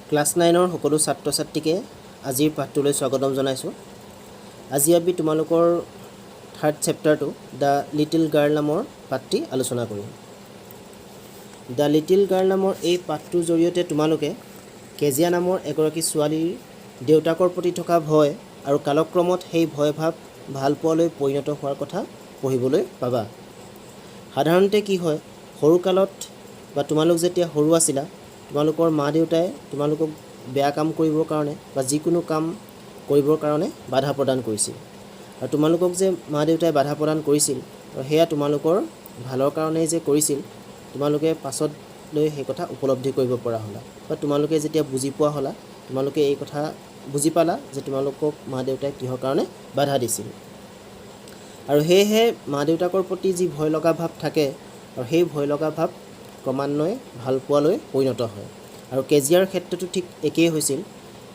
Class 9ৰ সকলো ছাত্ৰ ছাত্ৰীকে আজিৰ পাঠটোলৈ স্বাগতম জনাইছোঁ। আজি আমি তোমালোকৰ থাৰ্ড চেপ্টাৰটো দ্য লিটিল গাৰ্ল নামৰ পাঠটি আলোচনা কৰিম। দ্য লিটিল গাৰ্ল নামৰ এই পাঠটোৰ জৰিয়তে তোমালোকে কেজিয়া নামৰ এগৰাকী ছোৱালীৰ দেউতাকৰ প্ৰতি থকা ভয় আৰু কালক্ৰমত সেই ভয় ভাৱ ভাল পোৱালৈ পৰিণত হোৱাৰ কথা পঢ়িবলৈ পাবা। সাধাৰণতে কি হয়, সৰুকালত বা তোমালোক যেতিয়া সৰু আছিলা, তোমালোকৰ মা দেউতাই তোমালোকক বেয়া কাম কৰিবৰ কাৰণে বা যিকোনো কাম কৰিবৰ কাৰণে বাধা প্ৰদান কৰিছিল। আৰু তোমালোকক যে মা দেউতাই বাধা প্ৰদান কৰিছিল, সেয়া তোমালোকৰ ভালৰ কাৰণেই যে কৰিছিল, তোমালোকে পাছতলৈ সেই কথা উপলব্ধি কৰিব পৰা হ'লা বা তোমালোকে যেতিয়া বুজি পোৱা হ'লা, তোমালোকে এই কথা বুজি পালা যে তোমালোকক মা দেউতাই কিহৰ কাৰণে বাধা দিছিল। আৰু সেয়েহে মা দেউতাকৰ প্ৰতি যি ভয় লগা ভাৱ থাকে, আৰু সেই ভয় লগা ভাৱ ক্ৰমান্বয়ে ভাল পোৱালৈ পৰিণত হয়। আৰু কেজিয়াৰ ক্ষেত্ৰতো ঠিক একেই হৈছিল।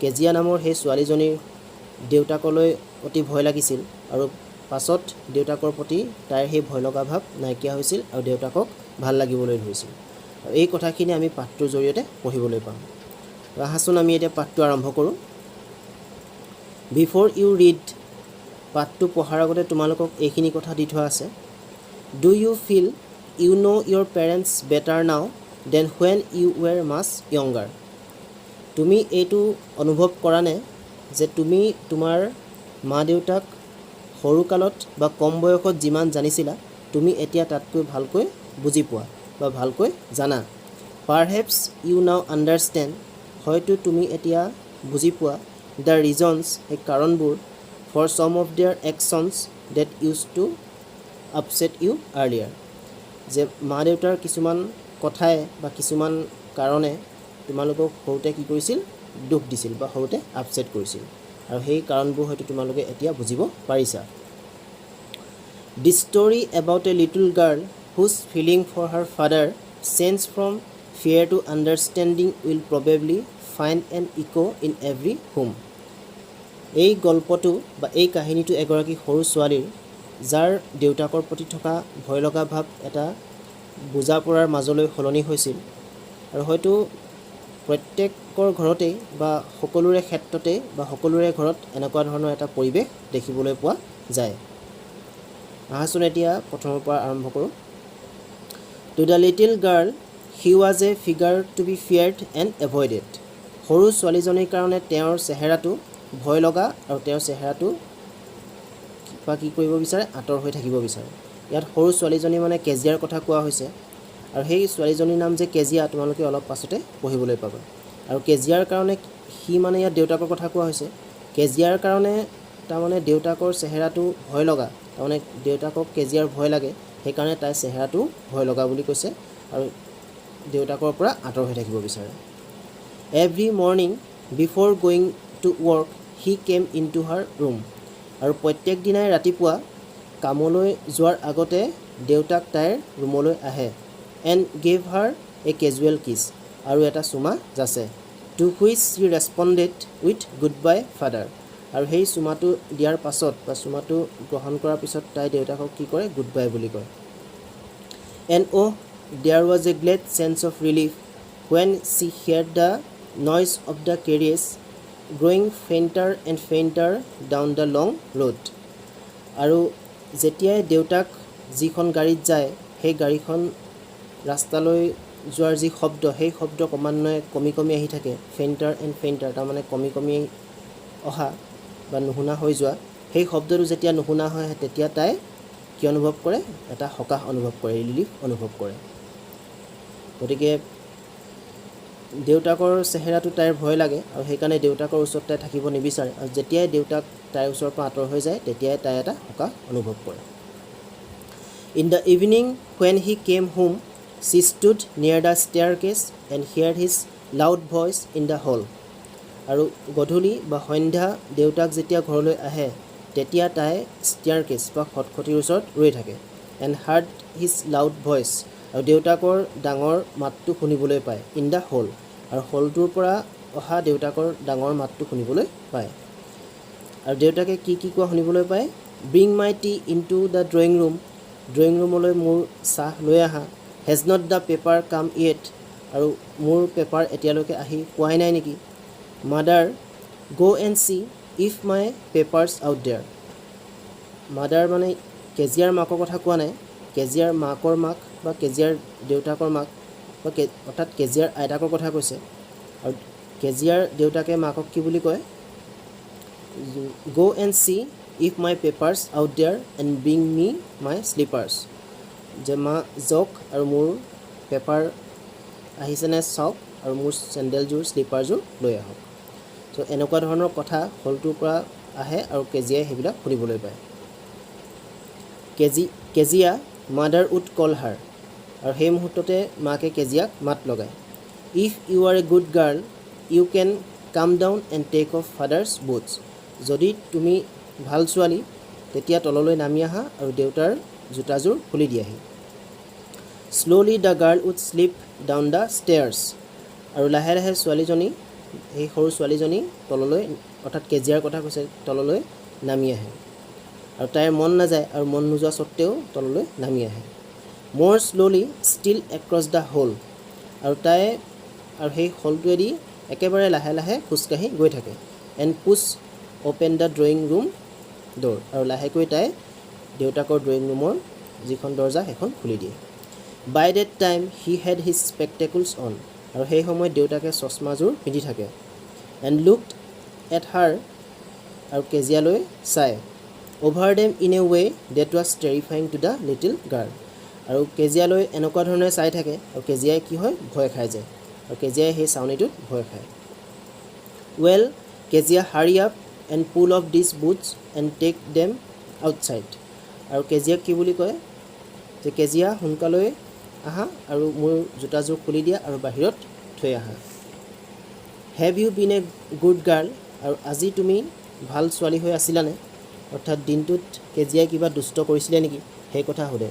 কেজিয়া নামৰ সেই ছোৱালীজনীৰ দেউতাকলৈ অতি ভয় লাগিছিল আৰু পাছত দেউতাকৰ প্ৰতি তাইৰ সেই ভয় লগা ভাৱ নাইকিয়া হৈছিল আৰু দেউতাকক ভাল লাগিবলৈ ধৰিছিল। আৰু এই কথাখিনি আমি পাঠটোৰ জৰিয়তে পঢ়িবলৈ পাম। আহাচোন আমি এতিয়া পাঠটো আৰম্ভ কৰোঁ। বিফৰ ইউ ৰিড, পাঠটো পঢ়াৰ আগতে তোমালোকক এইখিনি কথা দি থোৱা আছে। Do you feel you know' your parents better now than when you were much younger. তুমি এইটো অনুভৱ কৰা নে যে তুমি তোমাৰ মা দেউতাক সৰুকালত বা কম বয়সত যিমান জানিছিলা, তুমি এতিয়া তাতকৈ ভালকৈ বুজি পোৱা বা ভালকৈ জানা। পাৰহেপছ ইউ নাও আণ্ডাৰষ্টেণ্ড, হয়তো তুমি এতিয়া বুজি পোৱা দ্য ৰিজনছ, সেই কাৰণবোৰ for some of their actions that used to upset you earlier, যে মা দেউতাৰ কিছুমান কথাই বা কিছুমান কাৰণে তোমালোকক সৰুতে কি কৰিছিল, দুখ দিছিল বা সৰুতে আপছেট কৰিছিল। আৰু সেই কাৰণবোৰ হয়তো তোমালোকে এতিয়া বুজিব পাৰিছা। The story about a little girl whose feeling for her father change from fear to understanding will probably find an echo' in every home. এই গল্পটো বা এই কাহিনীটো এগৰাকী সৰু ছোৱালীৰ, যাৰ দেউতাকৰ প্ৰতি থকা ভয় লগা ভাৱ এটা বুজা পৰাৰ মাজলৈ সলনি হৈছিল। আৰু হয়তো প্ৰত্যেকৰ ঘৰতেই বা সকলোৰে ক্ষেত্ৰতেই বা সকলোৰে ঘৰত এনেকুৱা ধৰণৰ এটা পৰিৱেশ দেখিবলৈ পোৱা যায়। আহাচোন এতিয়া প্ৰথমৰ পৰা আৰম্ভ কৰোঁ। To the little girl he was a figure to be feared and avoided. সৰু ছোৱালীজনীৰ কাৰণে তেওঁৰ চেহেৰাটো ভয় লগা আৰু তেওঁৰ চেহেৰাটো বা কি কৰিব বিচাৰে, আঁতৰ হৈ থাকিব বিচাৰে। ইয়াত সৰু ছোৱালীজনী মানে কেজিয়াৰ কথা কোৱা হৈছে। আৰু সেই ছোৱালীজনীৰ নাম যে কেজিয়া, তোমালোকে অলপ পাছতে পঢ়িবলৈ পাবা। আৰু কেজিয়াৰ কাৰণে সি মানে ইয়াত দেউতাকৰ কথা কোৱা হৈছে। কেজিয়াৰ কাৰণে তাৰমানে দেউতাকৰ চেহেৰাটো ভয় লগা, তাৰমানে দেউতাকক কেজিয়াৰ ভয় লাগে, সেইকাৰণে তাইৰ চেহেৰাটো ভয় লগা বুলি কৈছে আৰু দেউতাকৰ পৰা আঁতৰ হৈ থাকিব বিচাৰে। Every morning before going to work he came in two her room. আৰু প্ৰত্যেক দিনাই ৰাতিপুৱা কামলৈ যোৱাৰ আগতে দেউতাক তাইৰ ৰুমলৈ আহে। And gave her a casual kiss, আৰু এটা চুমা যাচে। To which he responded with goodbye father. আৰু সেই চুমাটো দিয়াৰ পাছত বা চুমাটো গ্ৰহণ কৰাৰ পিছত তাই দেউতাকক কি কৰে, গুড বাই বুলি কয়। And oh' there was a glad sense of relief when she heard the noise of the carriage growing fainter and fainter down the long road. আৰু যেতিয়াই দেউতাক যিখন গাড়ীত যায়, সেই গাড়ীখন ৰাস্তালৈ যোৱাৰ যি শব্দ, সেই শব্দ ক্ৰমান্বয়ে কমি কমি আহি থাকে। ফেইণ্টাৰ এণ্ড ফেইণ্টাৰ, তাৰমানে কমি কমি অহা বা নুশুনা হৈ যোৱা। সেই শব্দটো যেতিয়া নুশুনা হয়, তেতিয়া তাই কি অনুভৱ কৰে, এটা সকাহ অনুভৱ কৰে, ৰিলিফ অনুভৱ কৰে। গতিকে দেউতাকৰ চেহেৰাটো তাইৰ ভয় লাগে আৰু সেইকাৰণে দেউতাকৰ ওচৰত তাই থাকিব নিবিচাৰে। আৰু যেতিয়াই দেউতাক তাইৰ ওচৰৰ পৰা আঁতৰ হৈ যায়, তেতিয়াই তাই এটা সকাহ অনুভৱ কৰে। In the evening when he came home she stood near the staircase and heard his loud voice in the hall. আৰু গধূলি বা সন্ধ্যা দেউতাক যেতিয়া ঘৰলৈ আহে, তেতিয়া তাই ষ্টেয়াৰ কেছ বা খটখটিৰ ওচৰত ৰৈ থাকে। And hard his loud voice, আৰু দেউতাকৰ ডাঙৰ মাতটো শুনিবলৈ পায়। ইন দ্য হল, আৰু হলটোৰ পৰা অহা দেউতাকৰ ডাঙৰ মাতটো শুনিবলৈ পায়। আৰু দেউতাকে কি কি কোৱা শুনিবলৈ পায়, bring my T in to the drawing room, drawing ৰুমলৈ মোৰ চাহ লৈ আহা। হেজ নট দ্য পেপাৰ কাম য়েট, আৰু মোৰ পেপাৰ এতিয়ালৈকে আহি পোৱাই নাই নেকি? Mother go and see if my papers out there. Mother মানে কেজিয়াৰ মাকৰ কথা কোৱা নাই, কেজিয়াৰ মাকৰ মাক বা কেজিয়াৰ দেউতাকৰ মাক বা অৰ্থাৎ কেজিয়াৰ আইতাকৰ কথা কৈছে। আৰু কেজিয়াৰ দেউতাকে মাকক কি বুলি কয়? go and see if my papers out there and bring me my slippers. যে মা যাওক আৰু মোৰ পেপাৰ আহিছেনে চাওক আৰু মোৰ চেণ্ডেলযোৰ স্লিপাৰযোৰ লৈ আহক। চ' এনেকুৱা ধৰণৰ কথা হলটোৰ পৰা আহে আৰু কেজিয়াই সেইবিলাক শুনিবলৈ পায়। Kezia mother would call her, আৰু সেই মুহূৰ্ততে মাকে কেজিয়াক মাত লগায়। If you are a good girl you can come down and take off father's boots. যদি তুমি ভাল ছোৱালী তেতিয়া তললৈ নামি আহা আৰু দেউতাৰ জোতাযোৰ খুলি দিয়াহি। Slowly the girl would slip down the stairs, আৰু লাহে লাহে ছোৱালীজনী, সেই সৰু ছোৱালীজনী তললৈ, অৰ্থাৎ কেজিয়াৰ কথা কৈছে, তললৈ নামি আহে। আৰু তাইৰ মন নাযায় আৰু মন নোযোৱা স্বত্তেও তললৈ নামি আহে। মোৰ slowly steal across the hall, আৰু তাই আৰু সেই হলটোৱেদি একেবাৰে লাহে লাহে খোজকাঢ়ি গৈ থাকে। And push open the drawing room door, আৰু লাহেকৈ তাই দেউতাকৰ ড্ৰয়িং ৰুমৰ যিখন দৰ্জা সেইখন খুলি দিয়ে। By that time he had his spectacles on, আৰু সেই সময়ত দেউতাকে চশমাযোৰ পিন্ধি থাকে। এণ্ড লুকড এট হাৰ, আৰু কেজিয়ালৈ চায়। Over them in a way that was terrifying to the little girl, আৰু কেজিয়ালৈ এনেকুৱা ধৰণে চাই থাকে আৰু কেজিয়াই কি হয়? ভয় খাই যায়, আৰু কেজিয়াই সেই চাউনিটোত ভয় খায়। Well Kezia hurry up and pull off these boots and take them outside, আৰু কেজিয়াক কি বুলি কয়? যে কেজিয়া সোনকালে আহা আৰু মোৰ জোতাযোৰ খুলি দিয়া আৰু বাহিৰত থৈ আহা। Have you been A good girl, আৰু আজি তুমি ভাল ছোৱালী হৈ আছিলানে? অৰ্থাৎ দিনটোত কেজিয়াই কিবা দুষ্ট কৰিছিলে নেকি সেই কথা সোধে।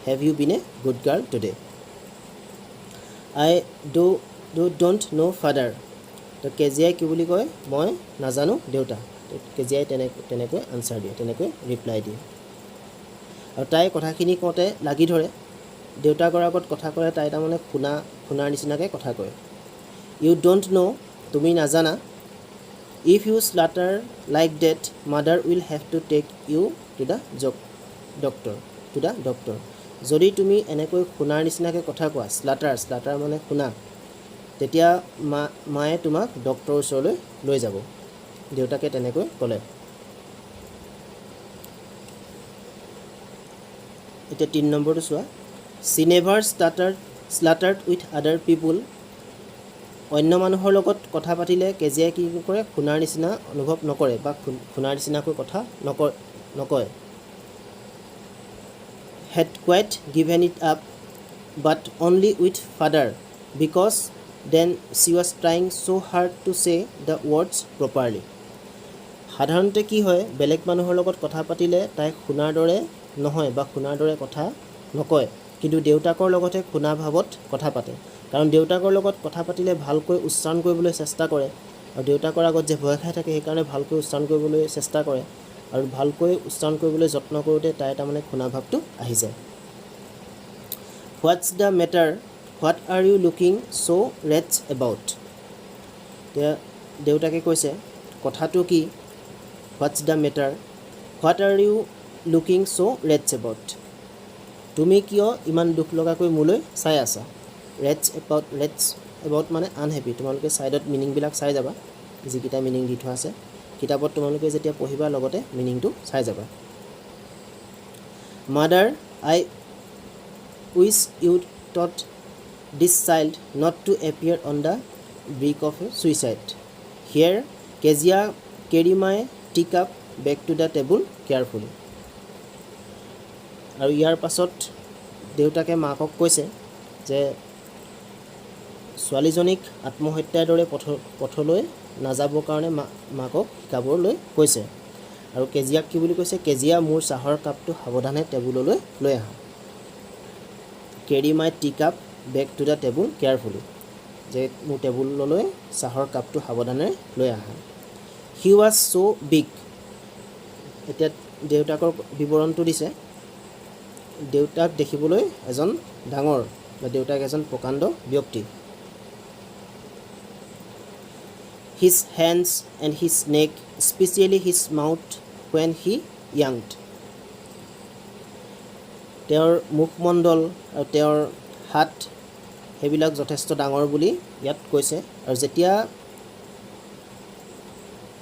Have you been A good girl today? I don't no' father, তো কেজিয়াই কি বুলি কয়? মই নাজানো দেউতা। কেজিয়াই তেনেকৈ আনচাৰ দিয়ে, তেনেকৈ ৰিপ্লাই দিয়ে। আৰু তাই কথাখিনি কওঁতে লাগি ধৰে, দেউতাকৰ আগত কথা ক'লে তাই তাৰমানে শুনাৰ নিচিনাকৈ কথা কয়। ইউ ডোণ্ট ন', তুমি নাজানা। If you stutter like that mother will have to take you to the doctor. যদি তুমি এনেকৈ শুনাৰ নিচিনাকৈ কথা কোৱা, স্লাটাৰ মানে শুনা, তেতিয়া মায়ে তোমাক ডক্টৰৰ ওচৰলৈ লৈ যাব। দেউতাকে তেনেকৈ ক'লে। এতিয়া 3 নম্বৰটো চোৱা। চি নেভাৰ স্লাটাৰ্ড উইথ আদাৰ পিপুল, অন্য মানুহৰ লগত কথা পাতিলে কেজিয়াই কি কৰে? শুনাৰ নিচিনা অনুভৱ নকৰে বা শুনাৰ নিচিনাকৈ কথা নকয়। Had quite given it up but only with father because then she was trying so' hard to say the words properly. সাধাৰণতে কি হয়? বেলেগ মানুহৰ লগত কথা পাতিলে তাই শুনাৰ দৰে নহয় বা শুনাৰ দৰে কথা নকয়, কিন্তু দেউতাকৰ লগতহে শুনা ভাৱত কথা পাতে। কাৰণ দেউতাকৰ লগত কথা পাতিলে ভালকৈ উচ্চাৰণ কৰিবলৈ চেষ্টা কৰে, আৰু দেউতাকৰ আগত যে ভয় খাই থাকে সেইকাৰণে ভালকৈ উচ্চাৰণ কৰিবলৈ চেষ্টা কৰে, আৰু ভালকৈ উচ্চাৰণ কৰিবলৈ যত্ন কৰোঁতে তাই তাৰমানে শুনা ভাৱটো আহি যায়। What's the matter, what are you looking so' reds about? এতিয়া দেউতাকে কৈছে কথাটো কি? What's the matter, what are you looking so' reds about? তুমি কিয় ইমান দুখ লগাকৈ মোলৈ চাই আছা? ৰেডছ এবাউট মানে আনহেপি। তোমালোকে ছাইডত মিনিংবিলাক চাই যাবা, যিকেইটা মিনিং দি থোৱা আছে কিতাপত। তোমালোকে যেতিয়া পঢ়িবা লগতে মিনিংটো চাই যাবা। Mother I wish you taught this child not to appear on the brink of a suicide. Here Kezia carry my tea cup back to the table carefully. আৰু ইয়াৰ পাছত দেউতাকে মাকক কৈছে যে ছোৱালীজনীক আত্মহত্যাৰ দৰে পথলৈ নাযাবৰ কাৰণে মাকক শিকাবলৈ কৈছে। আৰু কেজিয়াক কি বুলি কৈছে? কেজিয়া মোৰ চাহৰ কাপটো সাৱধানে টেবুললৈ লৈ আহা। Carry my tea cup back to the table carefully, যে মোৰ টেবুললৈ চাহৰ কাপটো সাৱধানে লৈ আহা। হি ৱাজ ছ' বিগ, এতিয়া দেউতাকৰ বিৱৰণটো দিছে। দেউতাক দেখিবলৈ এজন ডাঙৰ, বা দেউতাক এজন প্ৰকাণ্ড ব্যক্তি। his hands and his neck, especially his mouth when he yawned. তেওঁৰ মুখমণ্ডল আৰু তেওঁৰ হাত সেইবিলাক যথেষ্ট ডাঙৰ বুলি ইয়াত কৈছে আৰু যেতিয়া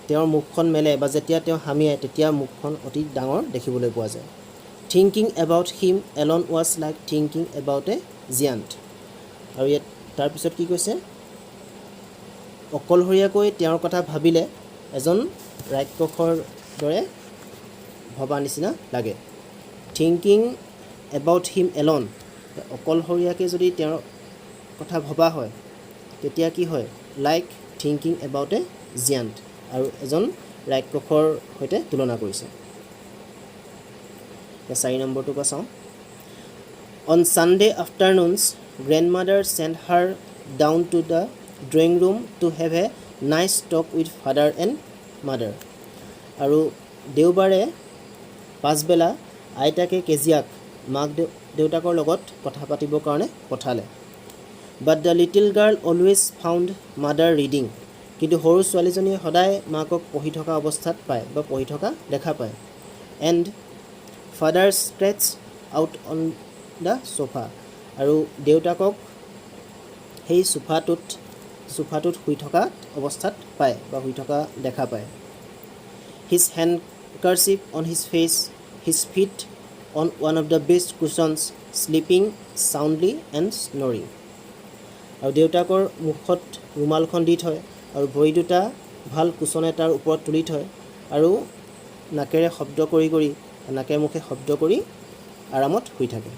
তেওঁৰ মুখখন মেলে বা যেতিয়া তেওঁ হামিয়ায় তেতিয়া মুখখন অতি ডাঙৰ দেখিবলৈ পোৱা যায় Thinking about him alone was like thinking about a giant আৰু ইয়াত তাৰপিছত কি কৈছে অকলশৰীয়াকৈ তেওঁৰ কথা ভাবিলে এজন ৰাক্ষসৰ দৰে ভবা নিচিনা লাগে Thinking about him alone অকলশৰীয়াকৈ যদি তেওঁৰ কথা ভবা হয় তেতিয়া কি হয় like thinking about a giant আৰু এজন ৰাক্ষসৰ সৈতে তুলনা কৰিছে 4 নম্বৰটো পাছাও On Sunday afternoons grandmother sent her down to the drawing room to have a nice talk with father and mother আৰু দেওবাৰে পাছবেলা আইতাকে কেজিয়াক মাক দেউতাকৰ লগত কথা পাতিবৰ কাৰণে পঠালে But the little girl always found mother reading কিন্তু সৰু ছোৱালীজনীয়ে সদায় মাকক পঢ়ি থকা অৱস্থাত পায় বা পঢ়ি থকা দেখা পায় and father stretched out on the sofa আৰু দেউতাকক সেই সোফাটোত শুই থকা অৱস্থাত পায় বা শুই থকা দেখা পায় His handkerchief on his face his feet on one of the best cushions sleeping soundly and snoring আৰু দেউতাকৰ মুখত ৰুমালখন দি থয় আৰু ভৰি দুটা ভাল কুচন এটাৰ ওপৰত তুলি থয় আৰু নাকেৰে শব্দ কৰি নাকে মুখে শব্দ কৰি আৰামত শুই থাকে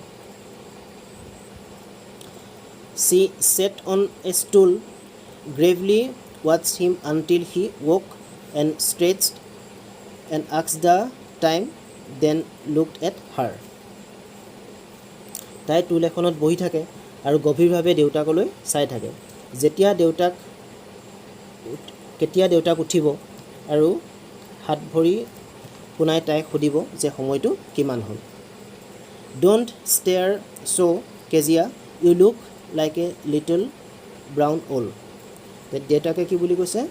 She sat on a stool gravely watched him until he woke and stretched and asked the time then looked at her তাই টুল এখনত বহি থাকে আৰু গভীৰভাৱে দেউতাকলৈ চাই থাকে কেতিয়া দেউতাক উঠিব আৰু হাত ভৰি পুনাই তাই সুধিব যে সময়টো কিমান হ'ল Don't stare so Kezia you look like a little brown owl দেউতাকে কি বুলি কৈছে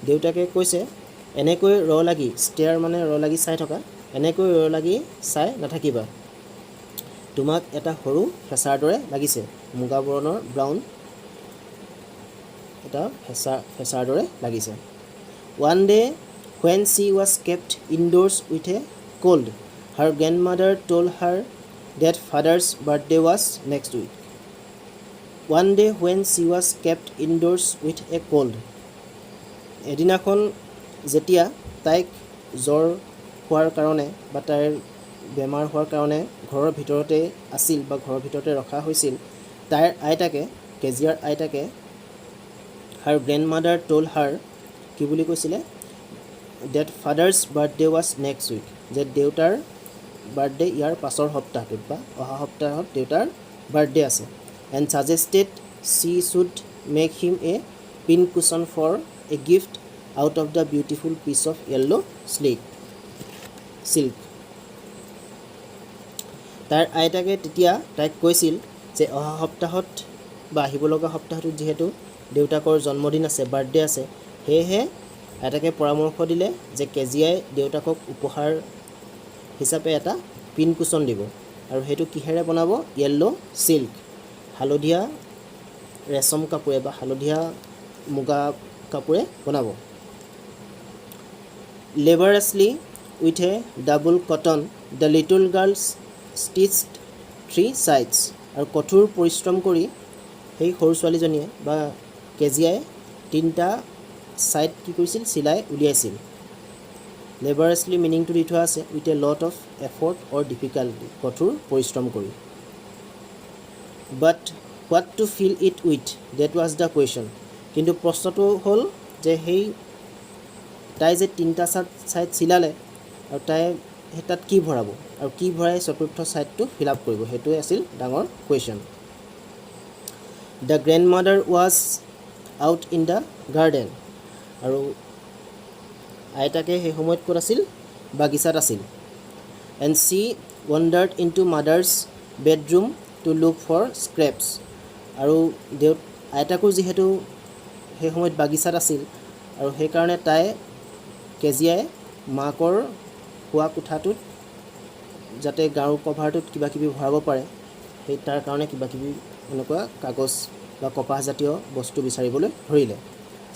দেউতাকে কৈছে এনেকৈ লাগি ষ্টেয়াৰ মানে লাগি চাই থকা এনেকৈ লাগি চাই নাথাকিবা তোমাক এটা সৰু ফেচাৰ দৰে লাগিছে মুগা বৰণৰ ব্ৰাউন এটা ফেচাৰ দৰে লাগিছে One day when she was kept indoors with a cold her grandmother told her that father's birthday was next week One day when she was kept indoors with a cold এদিনাখন যেতিয়া তাইক জ্বৰ হোৱাৰ কাৰণে বা তাইৰ বেমাৰ হোৱাৰ কাৰণে ঘৰৰ ভিতৰতে আছিল বা ঘৰৰ ভিতৰতে ৰখা হৈছিল তাইৰ আইতাকে কেজিয়াৰ আইতাকে her grandmother told her কি বুলি কৈছিলে that father's birthday was next week যে দেউতাৰ বাৰ্থডে ইয়াৰ পাছৰ সপ্তাহটোত বা অহা সপ্তাহত দেউতাৰ বাৰ্থডে আছে and suggested she should make him a pin cushion for a gift out of the beautiful piece of yellow silk তার আইতাকে তেতিয়া তাইক কৈছিল যে অহা সপ্তাহত বা আহিব লগা সপ্তাহটোত যেহেতু দেউতাকৰ জন্মদিন আছে বাৰ্থডে আছে হেহে আইতাকে পৰামৰ্শ দিলে যে কেজিয়াই দেউতাকক উপহাৰ হিচাপে এটা পিন কুচন দিব আৰু হেতু কিহেৰে বনাব yellow silk হালধীয়া ৰেশম কাপোৰে বা হালধীয়া মুগা কাপোৰে বনাব Laboriously with a double cotton the little girl stitched 3 sides আৰু কঠোৰ পৰিশ্ৰম কৰি সেই সৰু ছোৱালীজনীয়ে বা কেজিয়াই তিনটা সাইড কি কৰিছিল সিলাই উলিয়াইছিল Laboriously meaning to দি থোৱা আছে with a lot of effort or difficulty কঠোৰ পৰিশ্ৰম কৰি But what to fill it with that was the question কিন্তু প্ৰশ্নটো হ'ল যে সেই তাই যে তিনটা সাইড সিলালে আৰু তাই হেতাত কি ভৰাব আৰু কি ভৰাই চতুৰ্থ সাইডটো ফিল আপ কৰিব হেতুই আছিল ডাঙৰ question The grandmother was out in the garden আৰু আইতাকে সেই সময়ত ক'ত আছিল বাগিচাত আছিল and she wandered into mother's bedroom to look for scraps আৰু আইতাকৰ যেহেতু সেই সময়ত বাগিচাত আছিল আৰু সেইকাৰণে তাই কেজিয়াই মাকৰ শোৱা কোঠাটোত যাতে গাৰু কভাৰটোত কিবা কিবি ভৰাব পাৰে সেই তাৰ কাৰণে কিবা কিবি এনেকুৱা কাগজ বা কপাহজাতীয় বস্তু বিচাৰিবলৈ ধৰিলে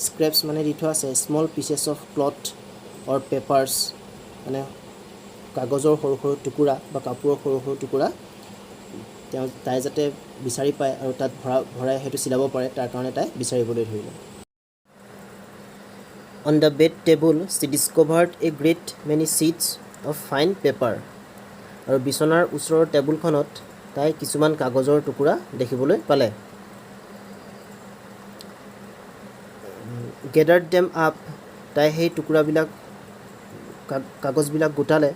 স্ক্ৰেপছ মানে দি থোৱা আছে small pieces of cloth or papers মানে কাগজৰ সৰু সৰু টুকুৰা বা কাপোৰৰ সৰু সৰু টুকুৰা তাই যাতে বিচাৰি পায় আৰু তাত ভৰাই সেইটো চিলাব পাৰে তাৰ কাৰণে তাই বিচাৰিবলৈ ধৰিলে on the bed table she discovered a great many sheets of fine paper আৰু বিচনাৰ ওচৰৰ টেবুলখনত তাই কিছুমান কাগজৰ টুকুৰা দেখিবলৈ পালে গেডাৰ্ড দেম আপ তাই সেই টুকুৰাবিলাক কাগজবিলাক গোটালে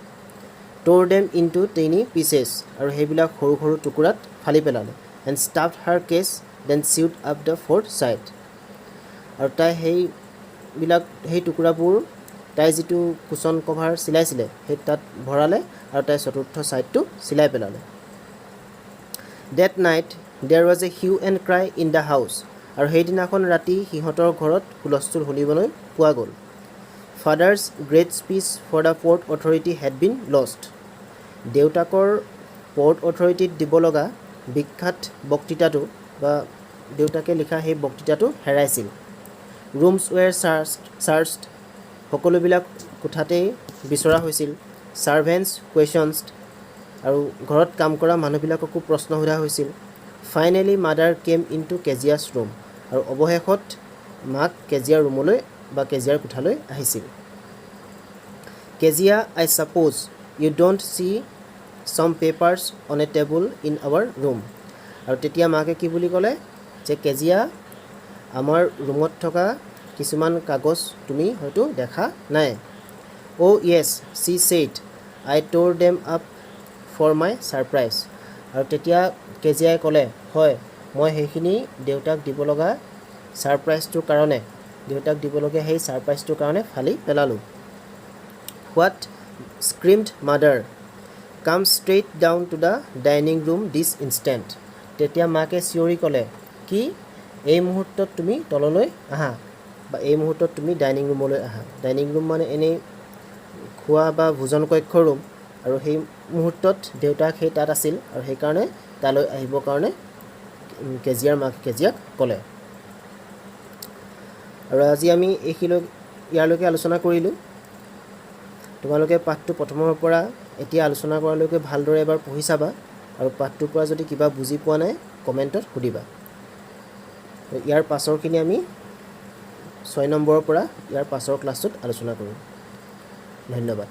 tore them into tiny pieces আৰু সেইবিলাক সৰু সৰু টুকুৰাত ফালি পেলালে and stuffed her case then sewed up the fourth side আৰু তাই সেই টুকুৰাবোৰ তাই যিটো কুচন কভাৰ চিলাইছিলে সেই তাত ভৰালে আৰু তাই চতুৰ্থ সাইডটো চিলাই পেলালে that night there was a hue and cry in the house আৰু সেইদিনাখন ৰাতি সিহঁতৰ ঘৰত হুলস্থুল শুনিবলৈ পোৱা গ'ল Father's great speech for the port authority had been lost. দেউতাকৰ port authorityত দিব লগা বিখ্যাত বক্তৃতাটো বা দেউতাকে লিখা সেই বক্তৃতাটো হেৰাইছিল Rooms were searched সকলোবিলাক কোঠাতেই বিচৰা হৈছিল Servants questioned আৰু ঘৰত কাম কৰা মানুহবিলাককো প্ৰশ্ন সোধা হৈছিল Finally mother came into Kezia's room আৰু অৱশেষত মাক কেজিয়াৰ ৰুমলৈ বা কেজিয়াৰ কোঠালৈ আহিছিল Kezia, I suppose you don't see some papers on a table in our room আৰু তেতিয়া মাকে কি বুলি ক'লে যে কেজিয়া আমাৰ ৰুমত থকা কিছুমান কাগজ তুমি হয়তো দেখা নাই Oh yes, she said I tore them up for my surprise আৰু তেতিয়া কেজিয়াই ক'লে হয় মই সেইখিনি দেউতাক দিব লগা সাৰপ্ৰাইজটোৰ কাৰণে দেউতাক দিবলগীয়া সেই সাৰপ্ৰাইজটোৰ কাৰণে ফালি পেলালোঁ What screamed mother Come straight down to the dining room this instant তেতিয়া মাকে চিঞৰি ক'লে কি এই মুহূৰ্তত তুমি তললৈ আহা বা এই মুহূৰ্তত তুমি ডাইনিং ৰুমলৈ আহা ডাইনিং ৰুম মানে এনেই খোৱা বা ভোজন কক্ষ ৰুম আৰু সেই মুহূৰ্তত দেউতাক সেই তাত আছিল আৰু সেইকাৰণে তালৈ আহিবৰ কাৰণে কেজিয়াৰ মাকে কেজিয়াক ক'লে আৰু আজি আমি ইয়ালৈকে আলোচনা কৰিলোঁ তোমালোকে পাঠটো প্ৰথমৰ পৰা এতিয়া আলোচনা কৰালৈকে ভালদৰে এবাৰ পঢ়ি চাবা আৰু পাঠটোৰ পৰা যদি কিবা বুজি পোৱা নাই কমেণ্টত সুধিবা ইয়াৰ পাছৰখিনি আমি 6 নম্বৰৰ পৰা ইয়াৰ পাছৰ ক্লাছটোত আলোচনা কৰিম ধন্যবাদ